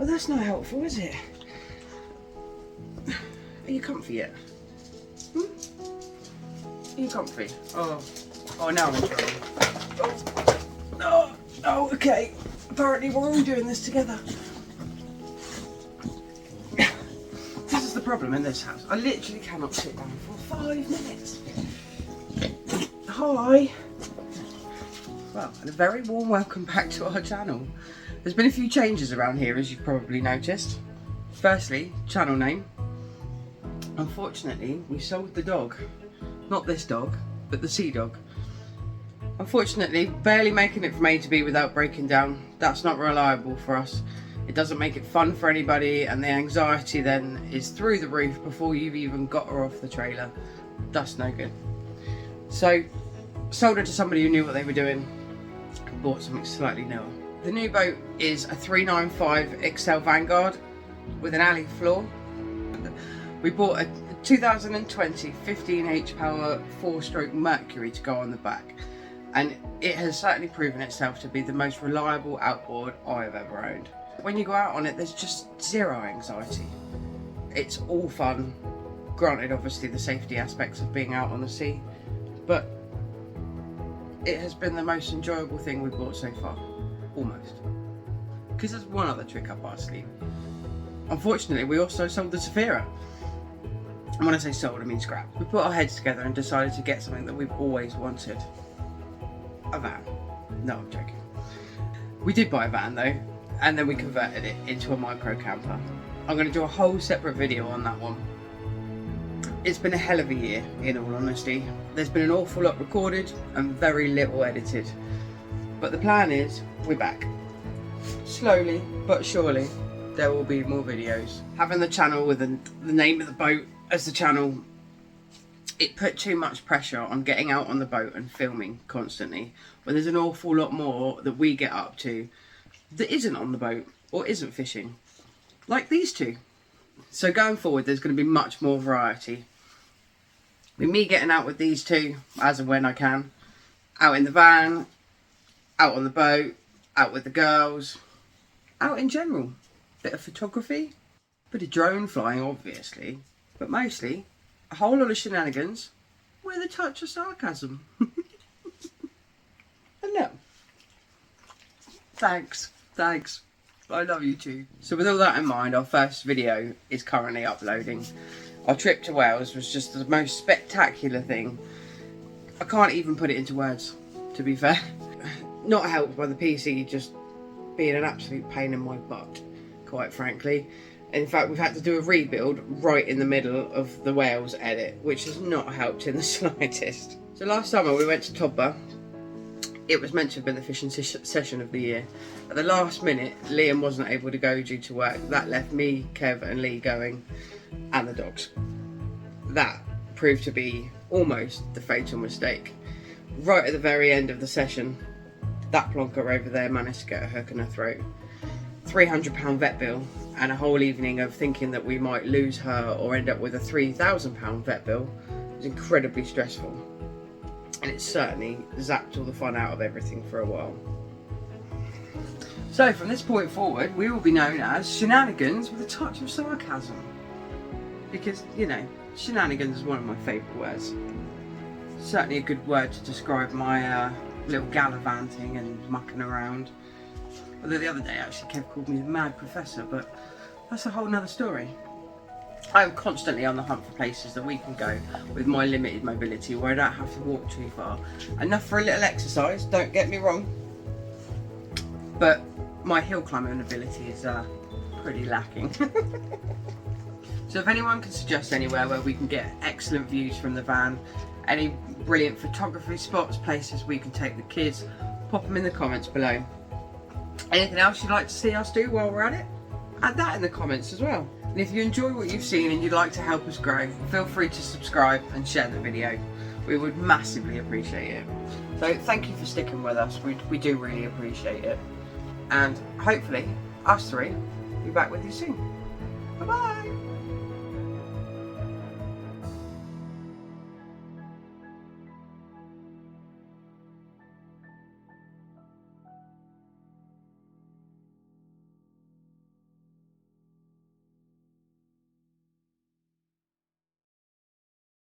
Well, that's not helpful, is it? Are you comfy yet? Are you comfy? Oh, now I'm in trouble. Oh, okay. Apparently we're all doing this together. This is the problem in this house. I literally cannot sit down for 5 minutes. Hi. Well, and a very warm welcome back to our channel. There's been a few changes around here, as you've probably noticed. Firstly, channel name. Unfortunately, we sold the dog. Not this dog, but the sea dog. Unfortunately, barely making it from A to B without breaking down. That's not reliable for us. It doesn't make it fun for anybody, and the anxiety then is through the roof before you've even got her off the trailer. That's no good. So, sold her to somebody who knew what they were doing and bought something slightly newer. The new boat is a 395 XL Vanguard with an alley floor. We bought a 2020 15H power 4-stroke Mercury to go on the back, and it has certainly proven itself to be the most reliable outboard I've ever owned. When you go out on it, there's just zero anxiety. It's all fun, granted obviously the safety aspects of being out on the sea, but it has been the most enjoyable thing we've bought so far, almost. Because there's one other trick up our sleeve. Unfortunately, we also sold the Zafira. And when I say sold, I mean scrapped. We put our heads together and decided to get something that we've always wanted. A van. No, I'm joking. We did buy a van though, and then we converted it into a micro camper. I'm going to do a whole separate video on that one. It's been a hell of a year, in all honesty. There's been an awful lot recorded and very little edited. But the plan is, we're back. Slowly but surely, there will be more videos. Having the channel with the name of the boat as the channel, it put too much pressure on getting out on the boat and filming constantly, when there's an awful lot more that we get up to that isn't on the boat or isn't fishing, like these two. So going forward, there's going to be much more variety. With me getting out with these two as and when I can, out in the van, out on the boat, out with the girls, out in general. Bit of photography, bit of drone flying obviously, but mostly a whole lot of shenanigans with a touch of sarcasm. And no, thanks, I love you too. So with all that in mind, our first video is currently uploading. Our trip to Wales was just the most spectacular thing. I can't even put it into words, to be fair. Not helped by the PC just being an absolute pain in my butt, quite frankly. In fact, we've had to do a rebuild right in the middle of the Wales edit, which has not helped in the slightest. So last summer we went to Todba. It was meant to have been the fishing session of the year. At the last minute, Liam wasn't able to go due to work. That left me, Kev and Lee going, and the dogs. That proved to be almost the fatal mistake. Right at the very end of the session, that plonker over there managed to get a hook in her throat. £300 vet bill, and a whole evening of thinking that we might lose her or end up with a £3,000 vet bill was incredibly stressful. And it certainly zapped all the fun out of everything for a while. So from this point forward, we will be known as Shenanigans with a touch of sarcasm. Because, you know, shenanigans is one of my favourite words. Certainly a good word to describe my little gallivanting and mucking around. Although the other day actually Kev called me the mad professor, but that's a whole nother story. I am constantly on the hunt for places that we can go with my limited mobility where I don't have to walk too far. Enough for a little exercise, don't get me wrong, but my hill climbing ability is pretty lacking. So if anyone can suggest anywhere where we can get excellent views from the van, any brilliant photography spots, places we can take the kids, pop them in the comments below. Anything else you'd like to see us do while we're at it? Add that in the comments as well. And if you enjoy what you've seen and you'd like to help us grow, feel free to subscribe and share the video. We would massively appreciate it. So thank you for sticking with us. We do really appreciate it. And hopefully, us three will be back with you soon. Bye bye!